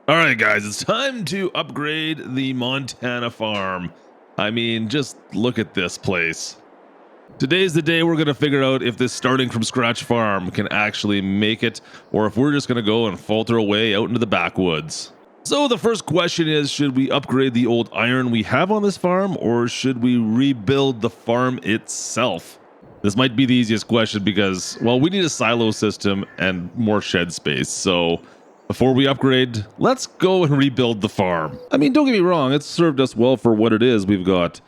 All right, guys, it's time to upgrade the Montana farm. I mean, just look at this place. Today's the day we're going to figure out if this starting from scratch farm can actually make it, or if we're just going to go and falter away out into the backwoods. So the first question is, should we upgrade the old iron we have on this farm, or should we rebuild the farm itself? This might be the easiest question because, well, we need a silo system and more shed space, so before we upgrade, let's go and rebuild the farm. I mean, don't get me wrong, it's served us well for what it is. We've got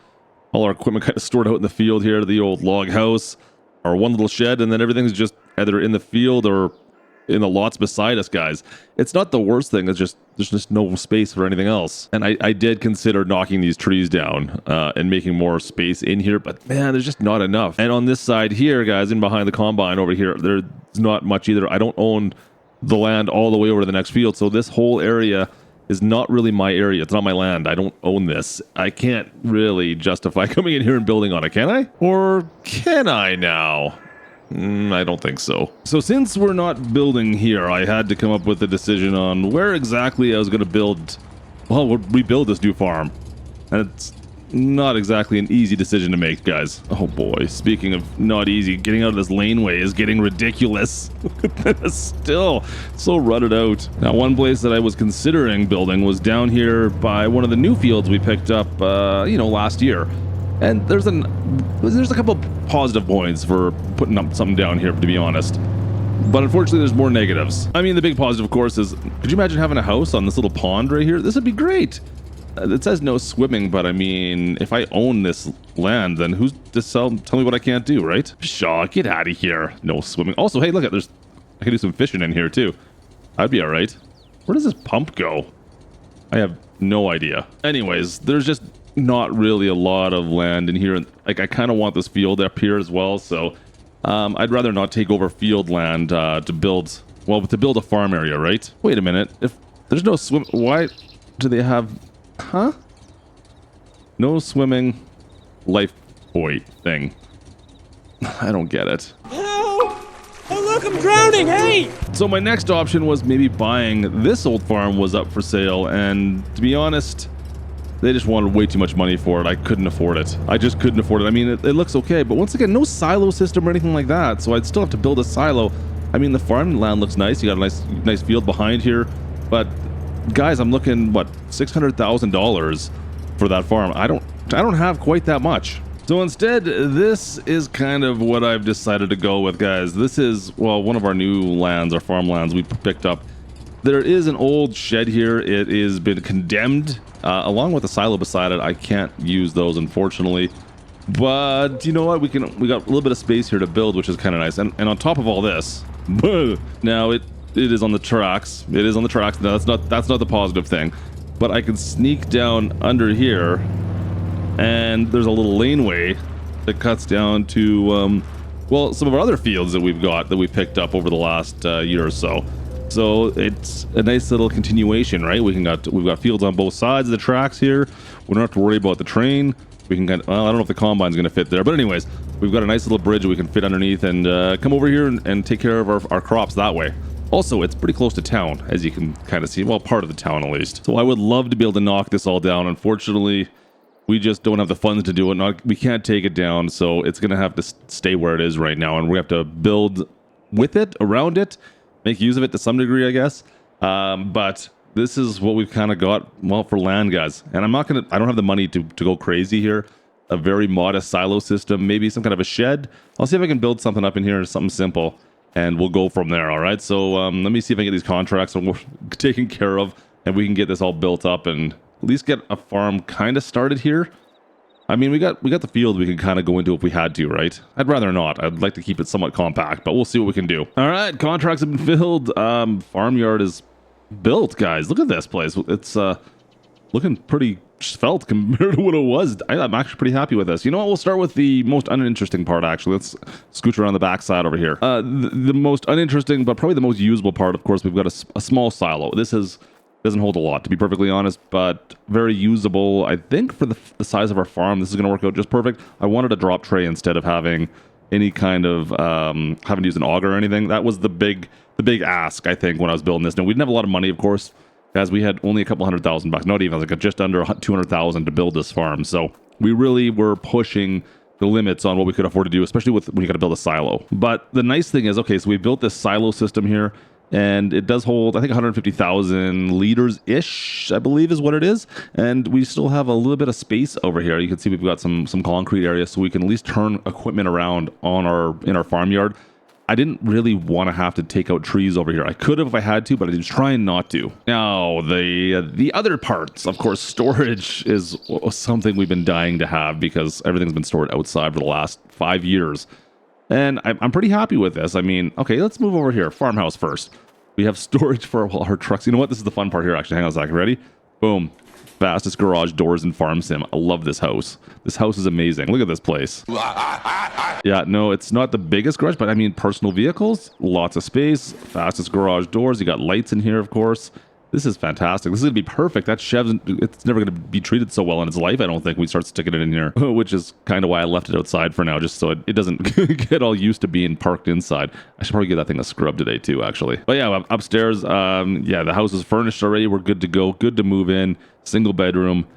all our equipment kind of stored out in the field here, the old log house, our one little shed, and then everything's just either in the field or in the lots beside us, guys. It's not the worst thing, it's just there's just no space for anything else. And I did consider knocking these trees down and making more space in here, but man, there's just not enough. And on this side here, guys, in behind the combine over here, there's not much either. I don't own the land all the way over to the next field, so this whole area is not really my area. It's not my land. I don't own this. I can't really justify coming in here and building on it, can I? Or can I now? I don't think so. So since we're not building here, I had to come up with a decision on where exactly I was going to build. Well, we'll rebuild this new farm. And it's not exactly an easy decision to make, guys. Oh boy, speaking of not easy, getting out of this laneway is getting ridiculous. Still so rutted out. Now, one place that I was considering building was down here by one of the new fields we picked up, last year. And there's a couple positive points for putting up something down here, to be honest. But unfortunately, there's more negatives. I mean, the big positive, of course, is, could you imagine having a house on this little pond right here? This would be great. It says no swimming, but I mean, if I own this land, then who's to tell me what I can't do, right? Shaw, get out of here. No swimming. Also, hey, look, I can do some fishing in here too. I'd be all right. Where does this pump go? I have no idea. Anyways, there's just not really a lot of land in here. Like, I kind of want this field up here as well, so I'd rather not take over field land to build a farm area, right? Wait a minute. If there's no swim, why do they have... Huh? No swimming lifebuoy thing. I don't get it. Help! Oh look, I'm drowning, hey! So my next option was maybe buying this old farm was up for sale, and to be honest, they just wanted way too much money for it. I couldn't afford it. I just couldn't afford it. I mean, it looks okay, but once again, no silo system or anything like that, so I'd still have to build a silo. I mean, the farm land looks nice. You got a nice field behind here, but guys, I'm looking, what, $600,000 for that farm. I don't have quite that much. So instead, this is kind of what I've decided to go with, guys. This is, well, one of our new lands, our farmlands we picked up. There is an old shed here. It has been condemned, along with a silo beside it. I can't use those, unfortunately. But you know what? We got a little bit of space here to build, which is kind of nice. And on top of all this, now it is on the tracks. It is on the tracks. No, that's not the positive thing. But I can sneak down under here, and there's a little laneway that cuts down to some of our other fields that we picked up over the last year or so. So it's a nice little continuation, right? We've got fields on both sides of the tracks here. We don't have to worry about the train. We can I don't know if the combine's going to fit there, but anyways, we've got a nice little bridge we can fit underneath and come over here and take care of our crops that way. Also, it's pretty close to town, as you can kind of see. Well, part of the town, at least. So I would love to be able to knock this all down. Unfortunately, we just don't have the funds to do it. We can't take it down, so it's going to have to stay where it is right now. And we have to build with it, around it, make use of it to some degree, I guess. But this is what we've kind of got, well, for land, guys. And I don't have the money to go crazy here. A very modest silo system, maybe some kind of a shed. I'll see if I can build something up in here, something simple. And we'll go from there, all right? So let me see if I can get these contracts taken care of, and we can get this all built up and at least get a farm kind of started here. I mean, we got the field we can kind of go into if we had to, right? I'd rather not. I'd like to keep it somewhat compact, but we'll see what we can do. All right, contracts have been filled. Farmyard is built, guys. Look at this place. It's looking pretty svelte compared to what it was. I'm actually pretty happy with this. You know what? We'll start with the most uninteresting part, actually. Let's scooch around the backside over here. The most uninteresting, but probably the most usable part, of course, we've got a small silo. Doesn't hold a lot, to be perfectly honest, but very usable. I think for the size of our farm, this is going to work out just perfect. I wanted a drop tray instead of having any kind of having to use an auger or anything. That was the big ask, I think, when I was building this. Now, we didn't have a lot of money, of course. Guys, we had only a couple $100,000, not even, like just under 200,000 to build this farm. So we really were pushing the limits on what we could afford to do, especially with when you got to build a silo. But the nice thing is, okay, so we built this silo system here, and it does hold, I think, 150,000 liters-ish, I believe is what it is. And we still have a little bit of space over here. You can see we've got some concrete areas, so we can at least turn equipment around in our farmyard. I didn't really want to have to take out trees over here. I could have if I had to, but I was trying not to. Now, the other parts, of course, storage is something we've been dying to have because everything's been stored outside for the last 5 years. And I'm pretty happy with this. I mean, okay, let's move over here. Farmhouse first. We have storage for our trucks. You know what? This is the fun part here, actually. Hang on a second. Ready? Boom. Fastest garage doors in Farm Sim. I love this house. This house is amazing. Look at this place. Yeah, no, it's not the biggest garage, but I mean, personal vehicles, lots of space, fastest garage doors. You got lights in here, of course. This is fantastic. This is going to be perfect. That Chev's, it's never going to be treated so well in its life, I don't think, we start sticking it in here, which is kind of why I left it outside for now, just so it doesn't get all used to being parked inside. I should probably give that thing a scrub today too, actually. But yeah, upstairs, yeah, the house is furnished already. We're good to go. Good to move in. Single bedroom.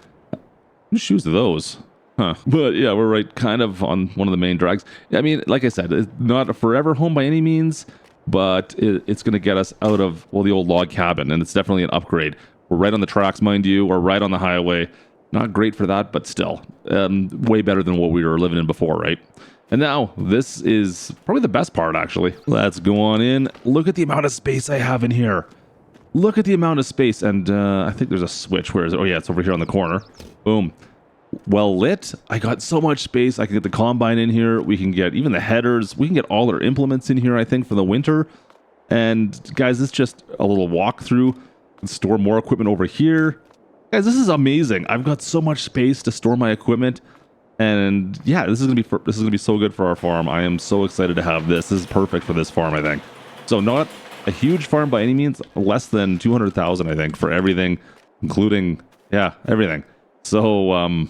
Whose shoes are those? Huh. But yeah, we're right kind of on one of the main drags. I mean, like I said, it's not a forever home by any means, but it's going to get us out of, well, the old log cabin, and it's definitely an upgrade. We're right on the tracks, mind you. We're right on the highway. Not great for that, but still, way better than what we were living in before, right? And now, this is probably the best part, actually. Let's go on in. Look at the amount of space I have in here. Look at the amount of space, and I think there's a switch. Where is it? Oh yeah, it's over here on the corner. Boom. Well lit. I got so much space. I can get the combine in here. We can get even the headers. We can get all our implements in here, I think, for the winter. And guys, this is just a little walkthrough. Store more equipment over here. Guys, this is amazing. I've got so much space to store my equipment. And yeah, this is gonna be so good for our farm. I am so excited to have this. This is perfect for this farm, I think. So not a huge farm by any means, less than 200,000, I think, for everything, including, yeah, everything. So,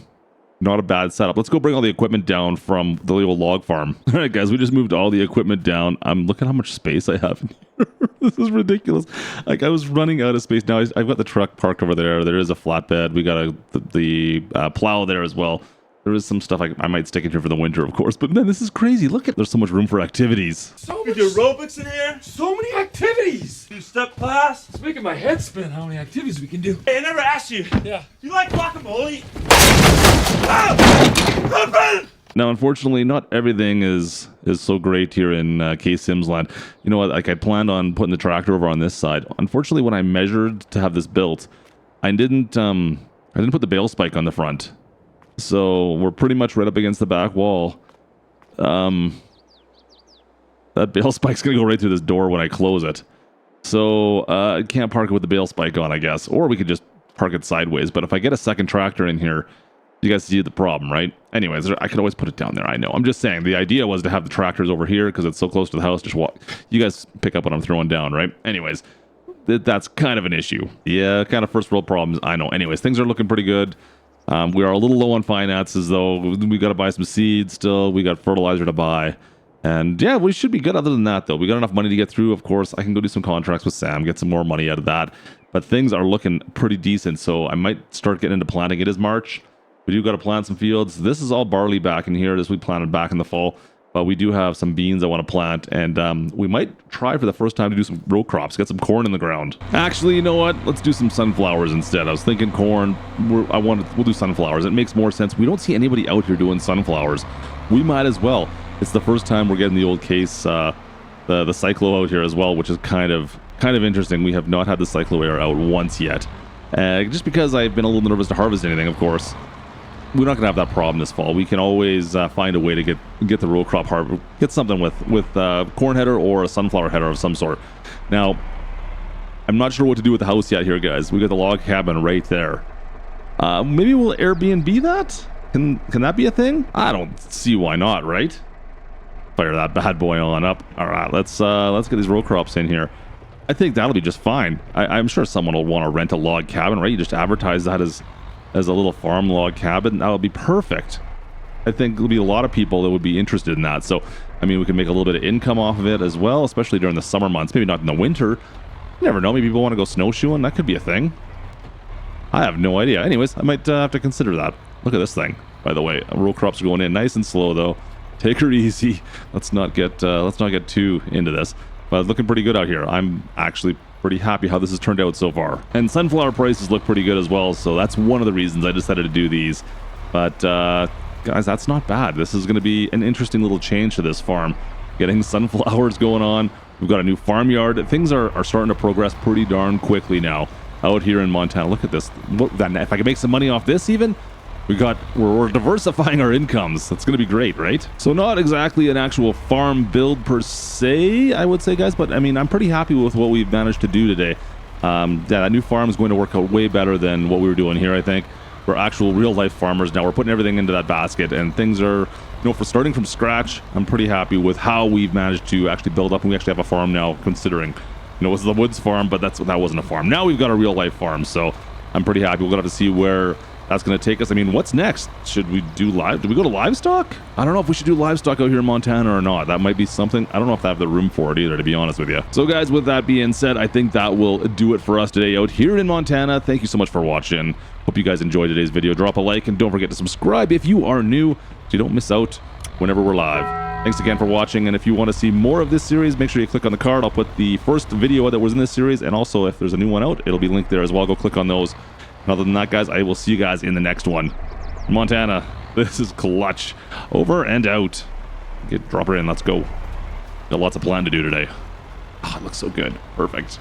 not a bad setup. Let's go bring all the equipment down from the little log farm. All right, guys, we just moved all the equipment down. Look at how much space I have in here. This is ridiculous. Like, I was running out of space. Now I've got the truck parked over there. There is a flatbed. We got the plow there as well. There is some stuff I might stick in here for the winter, of course. But man, this is crazy. Look at, there's so much room for activities. So much aerobics in here. So many activities. Do step class. It's making my head spin how many activities we can do. Hey, I never asked you. Yeah. You like guacamole? Ah! Now, unfortunately, not everything is so great here in K-Sims land. You know what? Like, I planned on putting the tractor over on this side. Unfortunately, when I measured to have this built, I didn't put the bale spike on the front. So we're pretty much right up against the back wall. That bale spike's gonna go right through this door when I close it. So I can't park it with the bale spike on, I guess. Or we could just park it sideways. But if I get a second tractor in here, you guys see the problem, right? Anyways, I could always put it down there, I know. I'm just saying, the idea was to have the tractors over here because it's so close to the house. Just walk. You guys pick up what I'm throwing down, right? Anyways, that's kind of an issue. Yeah, kind of first world problems, I know. Anyways, things are looking pretty good. We are a little low on finances, though. We got to buy some seeds still. We got fertilizer to buy. And yeah, we should be good other than that, though. We got enough money to get through. Of course, I can go do some contracts with Sam, get some more money out of that. But things are looking pretty decent, so I might start getting into planting. It is March. We do got to plant some fields. This is all barley back in here. This we planted back in the fall. But we do have some beans I want to plant, and we might try for the first time to do some row crops, get some corn in the ground. Actually, you know what? Let's do some sunflowers instead. I was thinking corn. We'll do sunflowers. It makes more sense. We don't see anybody out here doing sunflowers. We might as well. It's the first time we're getting the old case, the cyclo out here as well, which is kind of interesting. We have not had the cyclo air out once yet, just because I've been a little nervous to harvest anything, of course. We're not going to have that problem this fall. We can always find a way to get the row crop harvest, get something with corn header or a sunflower header of some sort. Now, I'm not sure what to do with the house yet here, guys. We got the log cabin right there. Maybe we'll Airbnb that? Can that be a thing? I don't see why not, right? Fire that bad boy on up. All right, let's get these row crops in here. I think that'll be just fine. I'm sure someone will want to rent a log cabin, right? You just advertise that as a little farm log cabin. That would be perfect. I think there'll be a lot of people that would be interested in that. So, I mean, we can make a little bit of income off of it as well, especially during the summer months. Maybe not in the winter, You never know. Maybe people want to go snowshoeing. That could be a thing. I have no idea. Anyways, I might have to consider that. Look at this thing, by the way. Row crops are going in nice and slow, though. Take her easy. Let's not get too into this. But looking pretty good out here. I'm actually pretty happy how this has turned out so far. And sunflower prices look pretty good as well, so that's one of the reasons I decided to do these. But guys, that's not bad. This is going to be an interesting little change to this farm. Getting sunflowers going on. We've got a new farmyard. Things are starting to progress pretty darn quickly now out here in Montana. Look at this. If I can make some money off this even, we're diversifying our incomes. That's going to be great, right? So not exactly an actual farm build per se, I would say, guys, but I mean, I'm pretty happy with what we've managed to do today. Yeah, that new farm is going to work out way better than what we were doing here, I think. We're actual real-life farmers now. We're putting everything into that basket, and things are, you know, for starting from scratch, I'm pretty happy with how we've managed to actually build up, and we actually have a farm now, considering, you know, it was the woods farm, but that wasn't a farm. Now we've got a real-life farm, so I'm pretty happy. We're going to have to see where that's going to take us. I mean, what's next? Should we do do we go to livestock? I don't know if we should do livestock out here in Montana or not. That might be something. I don't know if I have the room for it either, to be honest with you. So guys, with that being said, I think that will do it for us today out here in Montana. Thank you so much for watching. Hope you guys enjoyed today's video. Drop a like and don't forget to subscribe if you are new so you don't miss out whenever we're live. Thanks again for watching, and if you want to see more of this series, make sure you click on the card. I'll put the first video that was in this series, and also if there's a new one out, it'll be linked there as well. Go click on those. And other than that, guys, I will see you guys in the next one. Montana, this is Klutch. Over and out. Drop her in. Let's go. Got lots of plan to do today. Oh, it looks so good. Perfect.